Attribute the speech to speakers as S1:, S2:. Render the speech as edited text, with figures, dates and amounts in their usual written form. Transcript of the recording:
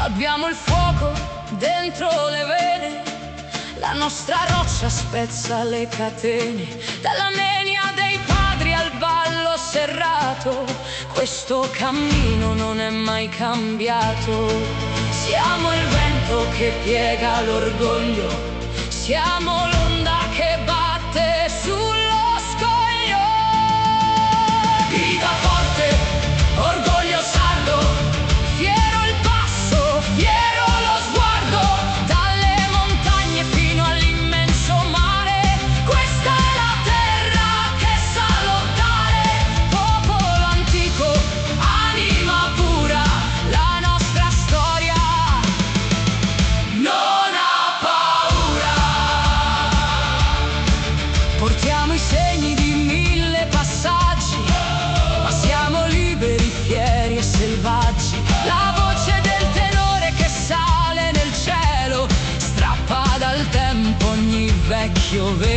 S1: Abbiamo il fuoco dentro le vene, la nostra roccia spezza le catene. Dalla nenia dei padri al ballo serrato, questo cammino non è mai cambiato. Siamo il vento che piega l'orgoglio, siamo l'onda che batte sullo scoglio. Grida forte, orgoglio sardo, fiero il passo, fiero lo sguardo, dalle montagne fino all'immenso mare. Questa è la terra che sa lottare, popolo antico, anima pura, la nostra storia non ha paura. Portiamo i segni di 1000 passaggi, ma siamo liberi, fieri e selvaggi. La voce del tenore che sale nel cielo strappa dal tempo ogni vecchio velo.